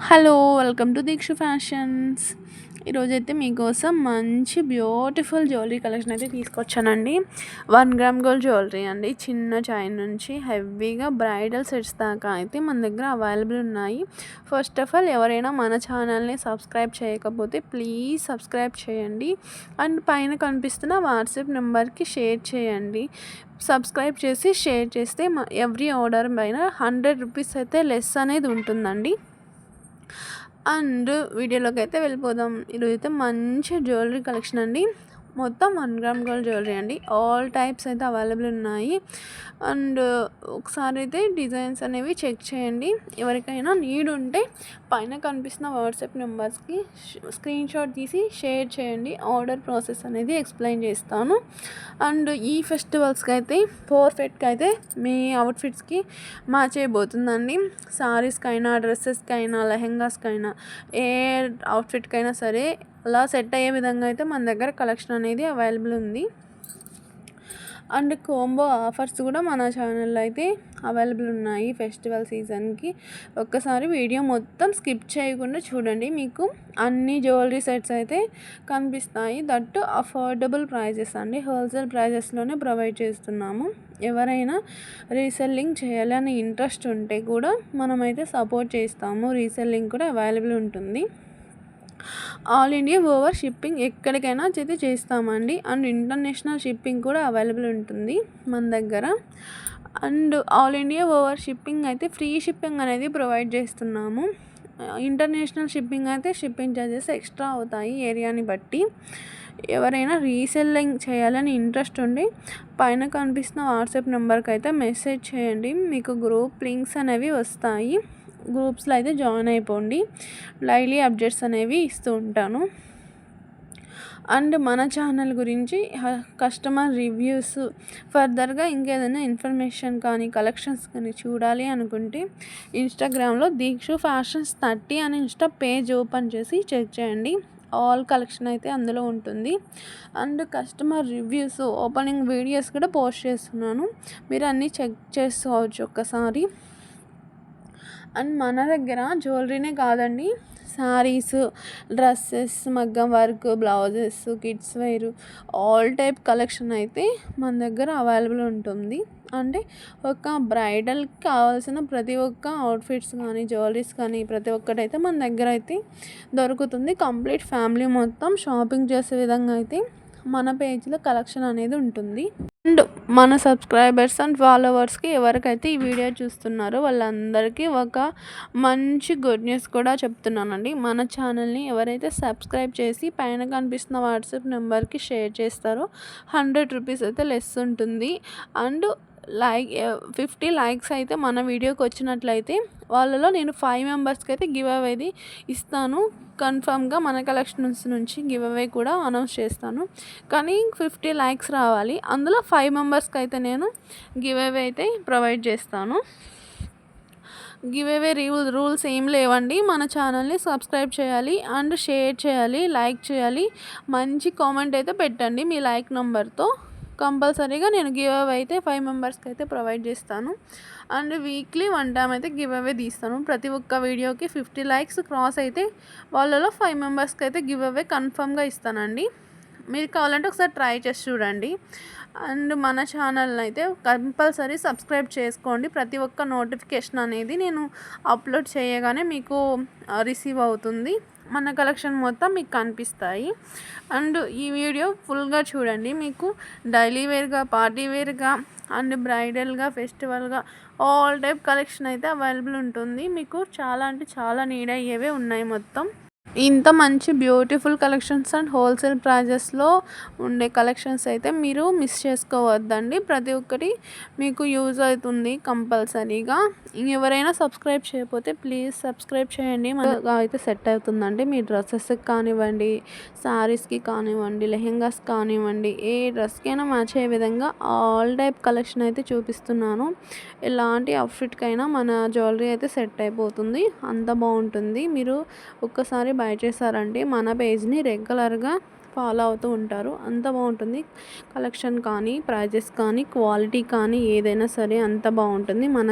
Hello! Welcome to Deekshu fashions. ఈరోజైతే మీకోసం మంచి బ్యూటిఫుల్ జ్యువెలరీ కలెక్షన్ అయితే తీసుకొచ్చానండి. 1 గ్రామ్ గోల్డ్ జ్యువెలరీ అండి. చిన్న చైన్ నుంచి హెవీగా బ్రైడల్ సెట్స్ దాకా అయితే మన దగ్గర అవైలబుల్ ఉన్నాయి. ఫస్ట్ ఆఫ్ ఆల్ ఎవరైనా మన ఛానల్ని సబ్స్క్రైబ్ చేయకపోతే ప్లీజ్ సబ్స్క్రైబ్ చేయండి. అండ్ పైన కనిపిస్తున్న వాట్సాప్ నెంబర్కి షేర్ చేయండి. సబ్స్క్రైబ్ చేసి షేర్ చేస్తే ఎవ్రీ ఆర్డర్ పైన 100 రూపీస్ అయితే లెస్ అనేది ఉంటుందండి. అండ్ వీడియోలోకి అయితే వెళ్ళిపోదాం. ఈరోజైతే మంచి జ్యువెలరీ కలెక్షన్ అండి. మొత్తం 1 గ్రామ్ గోల్డ్ జ్యువెలరీ అండి. ఆల్ టైప్స్ అయితే అవైలబుల్ ఉన్నాయి. అండ్ ఒకసారి అయితే డిజైన్స్ అనేవి చెక్ చేయండి. ఎవరికైనా నీడ్ ఉంటే పైన కనిపిస్తున్న వాట్సాప్ నెంబర్స్కి స్క్రీన్ షాట్ తీసి షేర్ చేయండి. ఆర్డర్ ప్రాసెస్ అనేది ఎక్స్ప్లెయిన్ చేస్తాను. అండ్ ఈ ఫెస్టివల్స్కి అయితే పర్ఫెక్ట్గా అయితే మీ అవుట్ఫిట్స్కి మ్యాచ్ అయిపోతుందండి. సారీస్కైనా, డ్రెస్సెస్కైనా, లెహెంగాస్కైనా, ఏ అవుట్ఫిట్కైనా సరే అలా సెట్ అయ్యే విధంగా అయితే మన దగ్గర కలెక్షన్ అనేది అవైలబుల్ ఉంది. అండ్ కాంబో ఆఫర్స్ కూడా మన ఛానల్లో అయితే అవైలబుల్ ఉన్నాయి. ఫెస్టివల్ సీజన్కి ఒక్కసారి వీడియో మొత్తం స్కిప్ చేయకుండా చూడండి. మీకు అన్ని జ్యువెలరీ సెట్స్ అయితే కనిపిస్తాయి. దట్టు అఫోర్డబుల్ ప్రైజెస్ అండి. హోల్సేల్ ప్రైజెస్లోనే ప్రొవైడ్ చేస్తున్నాము. ఎవరైనా రీసెల్లింగ్ చేయాలని ఇంట్రెస్ట్ ఉంటే కూడా మనమైతే సపోర్ట్ చేస్తాము. రీసెల్లింగ్ కూడా అవైలబుల్ ఉంటుంది. ఆల్ ఇండియా ఓవర్ షిప్పింగ్ ఎక్కడికైనా అయితే చేస్తామండి. అండ్ ఇంటర్నేషనల్ షిప్పింగ్ కూడా అవైలబుల్ ఉంటుంది మన దగ్గర. And all India over shipping అయితే ఫ్రీ షిప్పింగ్ అనేది ప్రొవైడ్ చేస్తున్నాము. ఇంటర్నేషనల్ షిప్పింగ్ అయితే షిప్పింగ్ ఛార్జెస్ ఎక్స్ట్రా అవుతాయి ఏరియాని బట్టి. ఎవరైనా రీసెల్లింగ్ చేయాలని ఇంట్రెస్ట్ ఉండి పైన కనిపిస్తున్న వాట్సాప్ నెంబర్కి అయితే మెసేజ్ చేయండి. మీకు గ్రూప్ లింక్స్ అనేవి వస్తాయి. గ్రూప్స్లో అయితే జాయిన్ అయిపోండి. డైలీ అప్డేట్స్ అనేవి ఇస్తూ ఉంటాను. అండ్ మన ఛానల్ గురించి కస్టమర్ రివ్యూస్ ఫర్దర్గా ఇంకేదైనా ఇన్ఫర్మేషన్ కానీ కలెక్షన్స్ కానీ చూడాలి అనుకుంటే ఇన్స్టాగ్రామ్లో దీక్షు ఫ్యాషన్స్ 30 అని ఇన్స్టా పేజ్ ఓపెన్ చేసి చెక్ చేయండి. ఆల్ కలెక్షన్ అయితే అందులో ఉంటుంది. And customer reviews opening videos కూడా పోస్ట్ చేస్తున్నాను. మీరు అన్నీ చెక్ చేసుకోవచ్చు ఒక్కసారి. అండ్ మన దగ్గర జ్యువెలరీనే కాదండి, శారీస్, డ్రెస్సెస్, మగ్గం work, blouses, kids wear all type collection అయితే మన దగ్గర అవైలబుల్ ఉంటుంది. అంటే ఒక బ్రైడల్కి కావాల్సిన ప్రతి ఒక్క అవుట్ఫిట్స్ కానీ, జ్యువెలరీస్ కానీ ప్రతి ఒక్కటైతే మన దగ్గర అయితే దొరుకుతుంది. కంప్లీట్ ఫ్యామిలీ మొత్తం షాపింగ్ చేసే విధంగా అయితే మన పేజ్లో కలెక్షన్ అనేది ఉంటుంది. అండ్ మన సబ్స్క్రైబర్స్ అండ్ ఫాలోవర్స్కి ఎవరికైతే ఈ వీడియో చూస్తున్నారో వాళ్ళందరికీ ఒక మంచి గుడ్ న్యూస్ కూడా చెప్తున్నానండి. మన ఛానల్ని ఎవరైతే సబ్స్క్రైబ్ చేసి పైన కనిపిస్తున్న వాట్సాప్ నెంబర్కి షేర్ చేస్తారో 100 రూపీస్ అయితే లెస్ ఉంటుంది. అండ్ 50 లైక్స్ అయితే మన వీడియోకి వచ్చినట్లయితే వాళ్ళలో నేను 5 మెంబర్స్కి అయితే గివ్ అవేది ఇస్తాను. కన్ఫామ్గా మన కలెక్షన్స్ నుంచి గివ్ అవే కూడా అనౌన్స్ చేస్తాను. కానీ 50 లైక్స్ రావాలి. అందులో 5 మెంబర్స్కి అయితే నేను గివ్ అవే అయితే ప్రొవైడ్ చేస్తాను. గివ్ అవే రూల్స్ ఏం లేవండి. మన ఛానల్ని సబ్స్క్రైబ్ చేయాలి అండ్ షేర్ చేయాలి, లైక్ చేయాలి, మంచి కామెంట్ అయితే పెట్టండి మీ లైక్ నెంబర్తో. కంపల్సరీగా నేను గివ్ అవే అయితే 5 మెంబర్స్కి అయితే ప్రొవైడ్ చేస్తాను. అండ్ వీక్లీ 1 టైం అయితే గివ్ అవే తీస్తాను. ప్రతి ఒక్క వీడియోకి 50 లైక్స్ క్రాస్ అయితే వాళ్ళలో 5 మెంబర్స్కి అయితే గివ్ అవే కన్ఫర్మ్గా ఇస్తానండి. మీరు కావాలంటే ఒకసారి ట్రై చేసి చూడండి. అండ్ మన ఛానల్ని అయితే కంపల్సరీ సబ్స్క్రైబ్ చేసుకోండి. ప్రతి ఒక్క నోటిఫికేషన్ అనేది నేను అప్లోడ్ చేయగానే మీకు రిసీవ్ అవుతుంది. మన కలెక్షన్ మొత్తం మీకు కనిపిస్తాయి. అండ్ ఈ వీడియో ఫుల్గా చూడండి. మీకు డైలీ వేర్గా, పార్టీ వేర్గా అండ్ బ్రైడల్గా, ఫెస్టివల్గా ఆల్ టైప్ కలెక్షన్ అయితే అవైలబుల్ ఉంటుంది. మీకు చాలా అంటే చాలా నీడ్ అయ్యేవే ఉన్నాయి మొత్తం. ఇంత మంచి బ్యూటిఫుల్ కలెక్షన్స్ అండ్ హోల్సేల్ ప్రైజెస్లో ఉండే కలెక్షన్స్ అయితే మీరు మిస్ చేసుకోవద్దండి. ప్రతి ఒక్కటి మీకు యూజ్ అవుతుంది కంపల్సరీగా. ఎవరైనా సబ్స్క్రైబ్ చేయకపోతే ప్లీజ్ సబ్స్క్రైబ్ చేయండి. మనగా అయితే సెట్ అవుతుందండి. మీ డ్రెస్సెస్కి కానివ్వండి, శారీస్కి కానివ్వండి, లెహెంగాస్ కానివ్వండి, ఏ డ్రెస్కైనా మ్యాచ్ అయ్యే విధంగా ఆల్ టైప్ కలెక్షన్ అయితే చూపిస్తున్నాను. ఎలాంటి అవుట్ఫిట్కైనా మన జ్యువెలరీ అయితే సెట్ అయిపోతుంది. అంత బాగుంటుంది. మీరు ఒక్కసారి బై చేశారంటే మన పేజ్ని రెగ్యులర్గా ఫాలో అవుతూ ఉంటారు. అంత బాగుంటుంది. కలెక్షన్ కానీ, ప్రైజెస్ కానీ, క్వాలిటీ కానీ ఏదైనా సరే అంత బాగుంటుంది. మన